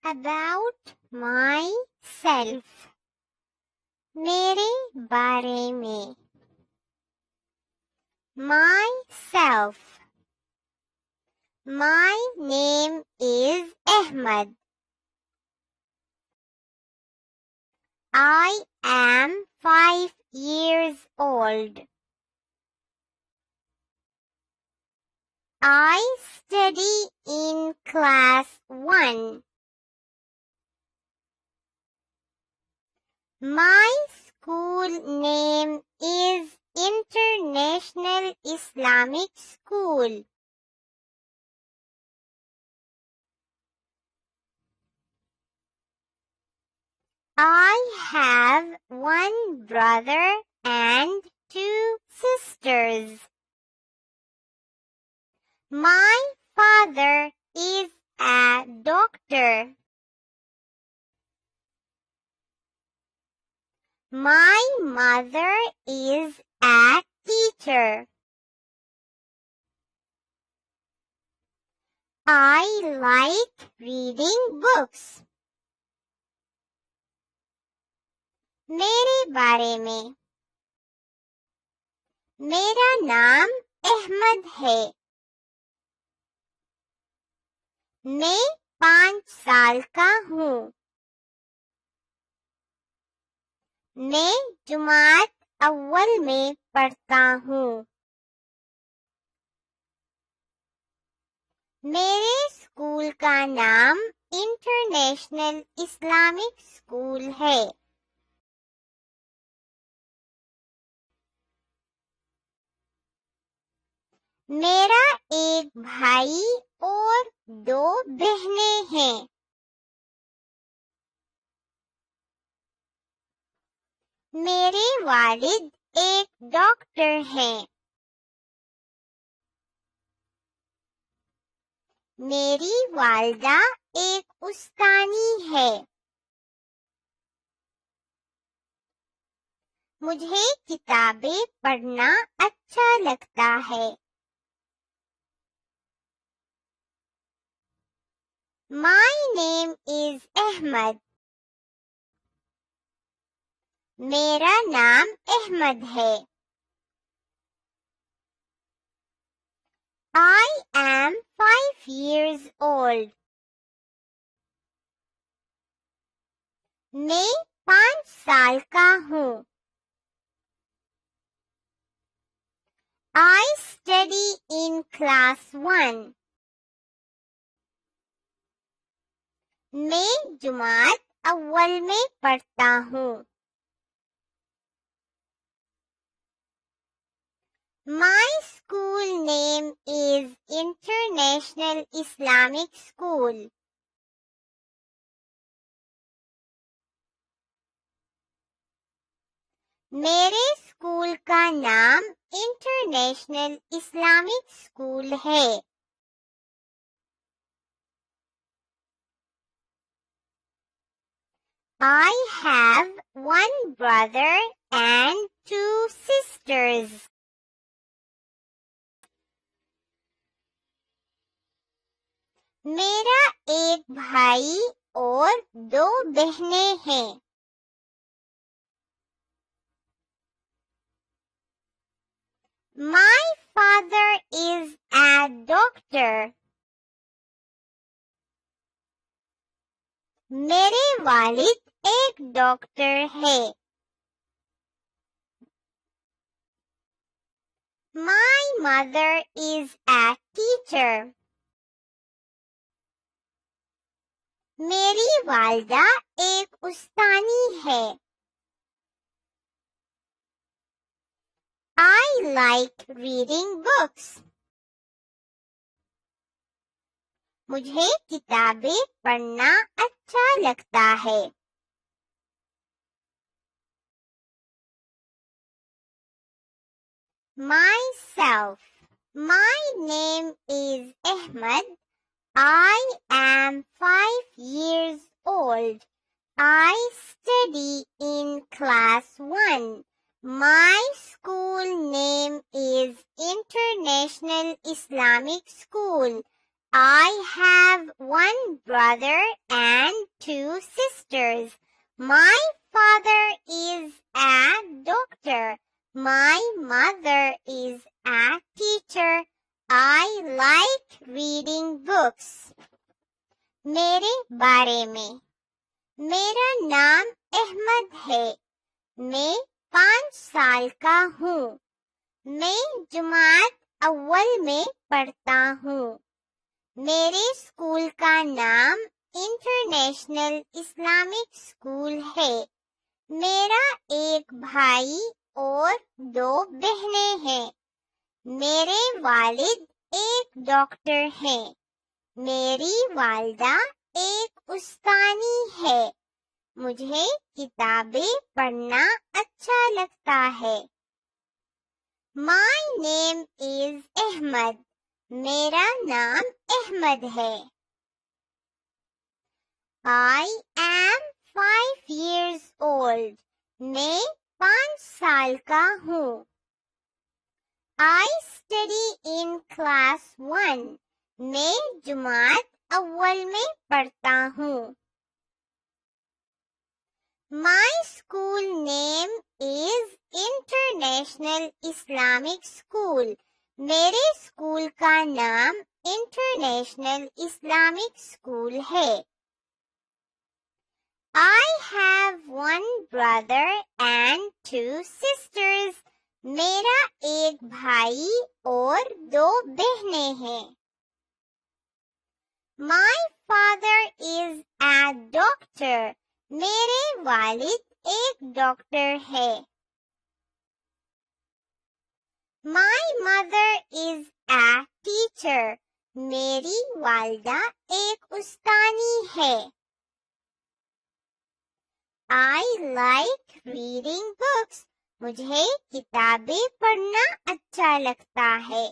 About myself. मेरे बारे में. Myself. My name is Ahmad. I am 5 years old. I study in class 1. My school name is International Islamic School. I have one brother and 2 sisters. My father is a doctor. My mother is a teacher. I like reading books. मेरे बारे में. मेरा नाम अहमद है. मैं 5 साल का हूँ. मैं जुमात अव्वल में पढ़ता हूँ. मेरे स्कूल का नाम इंटरनेशनल इस्लामिक स्कूल है. मेरा एक भाई और 2 बहनें हैं. मेरे वालिद एक डॉक्टर हैं. मेरी वालिदा एक उस्तानी है. मुझे किताबें पढ़ना अच्छा लगता है. My name is Ahmad. मेरा नाम अहमद है. I am 5 years old. मैं 5 साल का हूँ. I study in class 1. मैं जुमात अव्वल में पढ़ता हूँ. My school name is International Islamic School. मेरे स्कूल का नाम इंटरनेशनल इस्लामिक स्कूल है. I have one brother and 2 sisters. मेरा एक भाई और 2 बहनें हैं. My father is a doctor. मेरे वालिद एक डॉक्टर है. My mother is a teacher. मेरी वालिदा एक उस्तानी है. I like reading books. मुझे किताबें पढ़ना अच्छा लगता है. Myself. My name is Ahmad. I am 5 years old. I study in class 1. My school name is International Islamic School. I have one brother and two sisters. My father is a doctor. My mother is a teacher. I like reading books. मेरे बारे में, मेरा नाम अहमद है. मैं 5 साल का हूँ. मैं जमात अव्वल में पढ़ता हूँ. मेरे स्कूल का नाम इंटरनेशनल इस्लामिक स्कूल है. मेरा एक भाई और 2 बहनें हैं. मेरे वालिद एक डॉक्टर हैं. मेरी वालिदा एक उस्तानी है. मुझे किताबें पढ़ना अच्छा लगता है. My name is Ahmad. मेरा नाम अहमद है. I am 5 years old. मैं 5 साल का हूँ. I study in class 1. मैं जमात अव्वल में पढ़ता हूँ. My school name is International Islamic School. मेरे स्कूल का नाम इंटरनेशनल इस्लामिक स्कूल है. I have one brother and 2 sisters. मेरा एक भाई और 2 बहनें हैं. My father is a doctor. मेरे वालिद एक डॉक्टर है. My mother is a teacher. मेरी वालिदा एक उस्तानी है. I like reading books. मुझे किताबें पढ़ना अच्छा लगता है.